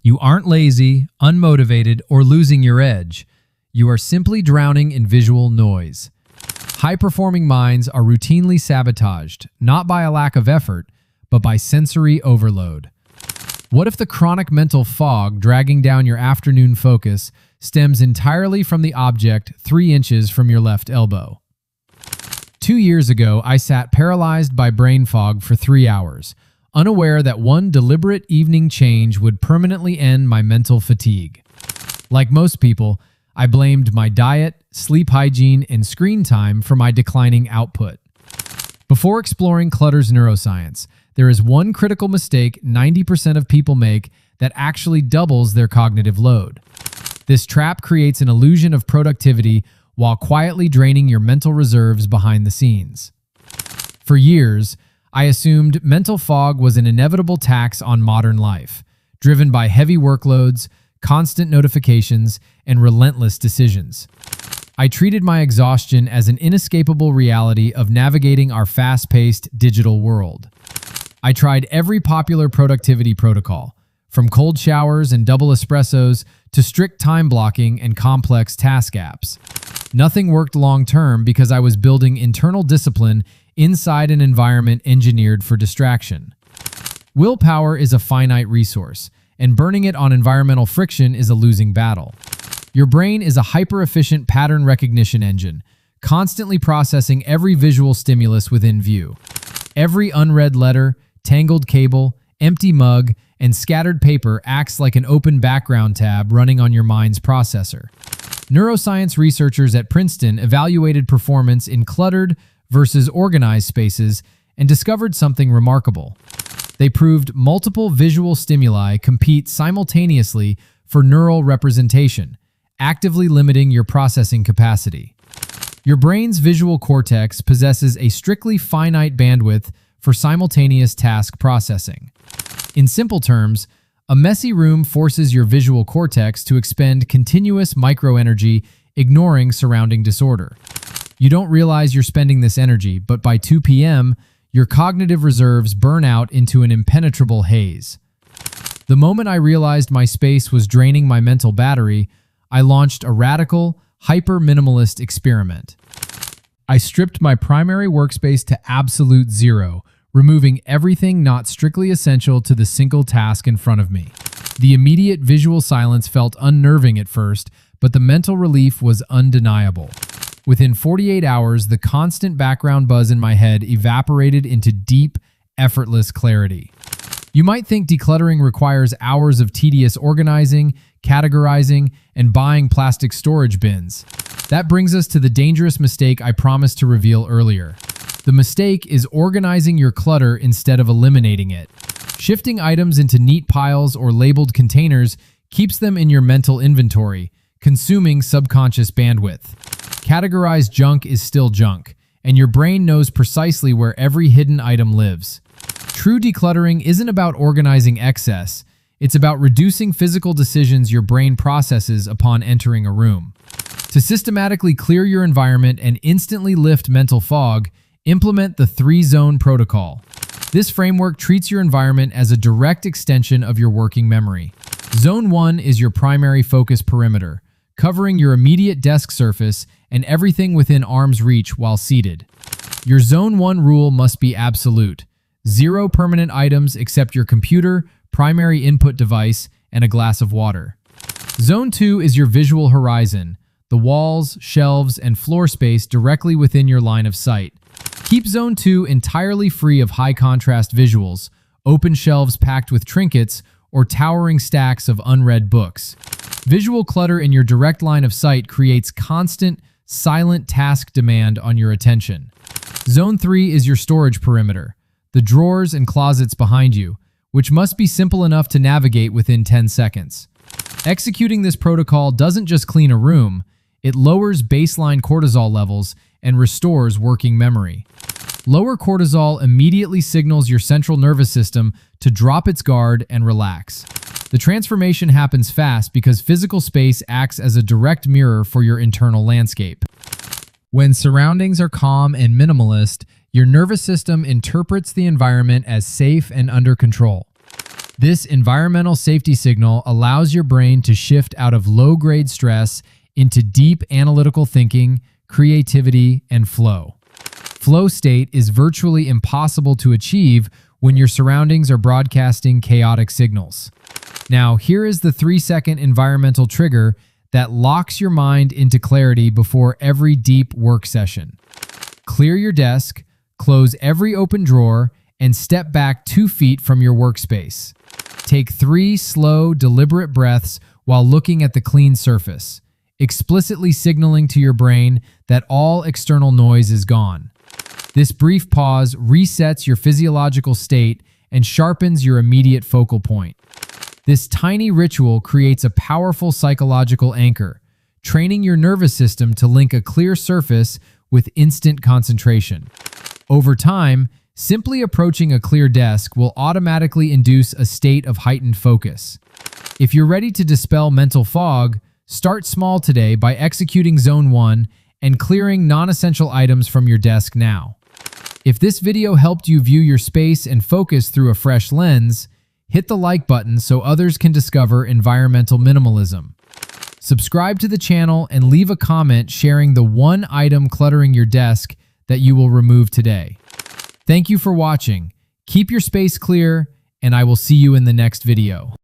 You aren't lazy, unmotivated, or losing your edge. You are simply drowning in visual noise. High-performing minds are routinely sabotaged, not by a lack of effort, but by sensory overload. What if the chronic mental fog dragging down your afternoon focus stems entirely from the object 3 inches from your left elbow? 2 years ago, I sat paralyzed by brain fog for 3 hours, unaware that one deliberate evening change would permanently end my mental fatigue. Like most people, I blamed my diet, sleep hygiene, and screen time for my declining output. Before exploring clutter's neuroscience, there is one critical mistake 90% of people make that actually doubles their cognitive load. This trap creates an illusion of productivity while quietly draining your mental reserves behind the scenes. For years, I assumed mental fog was an inevitable tax on modern life, driven by heavy workloads, constant notifications, and relentless decisions. I treated my exhaustion as an inescapable reality of navigating our fast-paced digital world. I tried every popular productivity protocol, from cold showers and double espressos to strict time blocking and complex task apps. Nothing worked long-term because I was building internal discipline inside an environment engineered for distraction. Willpower is a finite resource, and burning it on environmental friction is a losing battle. Your brain is a hyper-efficient pattern recognition engine, constantly processing every visual stimulus within view. Every unread letter, tangled cable, empty mug, and scattered paper acts like an open background tab running on your mind's processor. Neuroscience researchers at Princeton evaluated performance in cluttered versus organized spaces and discovered something remarkable. They proved multiple visual stimuli compete simultaneously for neural representation, actively limiting your processing capacity. Your brain's visual cortex possesses a strictly finite bandwidth for simultaneous task processing. In simple terms, a messy room forces your visual cortex to expend continuous microenergy, ignoring surrounding disorder. You don't realize you're spending this energy, but by 2 p.m., your cognitive reserves burn out into an impenetrable haze. The moment I realized my space was draining my mental battery, I launched a radical, hyper-minimalist experiment. I stripped my primary workspace to absolute zero, removing everything not strictly essential to the single task in front of me. The immediate visual silence felt unnerving at first, but the mental relief was undeniable. Within 48 hours, the constant background buzz in my head evaporated into deep, effortless clarity. You might think decluttering requires hours of tedious organizing, categorizing, and buying plastic storage bins. That brings us to the dangerous mistake I promised to reveal earlier. The mistake is organizing your clutter instead of eliminating it. Shifting items into neat piles or labeled containers keeps them in your mental inventory, consuming subconscious bandwidth. Categorized junk is still junk, and your brain knows precisely where every hidden item lives. True decluttering isn't about organizing excess, it's about reducing physical decisions your brain processes upon entering a room. To systematically clear your environment and instantly lift mental fog, implement the 3-zone protocol. This framework treats your environment as a direct extension of your working memory. Zone 1 is your primary focus perimeter, covering your immediate desk surface and everything within arm's reach while seated. Your Zone 1 rule must be absolute. 0 permanent items except your computer, primary input device, and a glass of water. Zone 2 is your visual horizon, the walls, shelves, and floor space directly within your line of sight. Keep Zone 2 entirely free of high-contrast visuals, open shelves packed with trinkets, or towering stacks of unread books. Visual clutter in your direct line of sight creates constant, silent task demand on your attention. Zone 3 is your storage perimeter, the drawers and closets behind you, which must be simple enough to navigate within 10 seconds. Executing this protocol doesn't just clean a room, it lowers baseline cortisol levels and restores working memory. Lower cortisol immediately signals your central nervous system to drop its guard and relax. The transformation happens fast because physical space acts as a direct mirror for your internal landscape. When surroundings are calm and minimalist, your nervous system interprets the environment as safe and under control. This environmental safety signal allows your brain to shift out of low-grade stress into deep analytical thinking, creativity, and flow. Flow state is virtually impossible to achieve when your surroundings are broadcasting chaotic signals. Now, here is the 3-second environmental trigger that locks your mind into clarity before every deep work session. Clear your desk, close every open drawer, and step back 2 feet from your workspace. Take 3 slow, deliberate breaths while looking at the clean surface, explicitly signaling to your brain that all external noise is gone. This brief pause resets your physiological state and sharpens your immediate focal point. This tiny ritual creates a powerful psychological anchor, training your nervous system to link a clear surface with instant concentration. Over time, simply approaching a clear desk will automatically induce a state of heightened focus. If you're ready to dispel mental fog, start small today by executing Zone 1 and clearing non-essential items from your desk now. If this video helped you view your space and focus through a fresh lens, hit the like button so others can discover environmental minimalism. Subscribe to the channel and leave a comment sharing the one item cluttering your desk that you will remove today. Thank you for watching. Keep your space clear, and I will see you in the next video.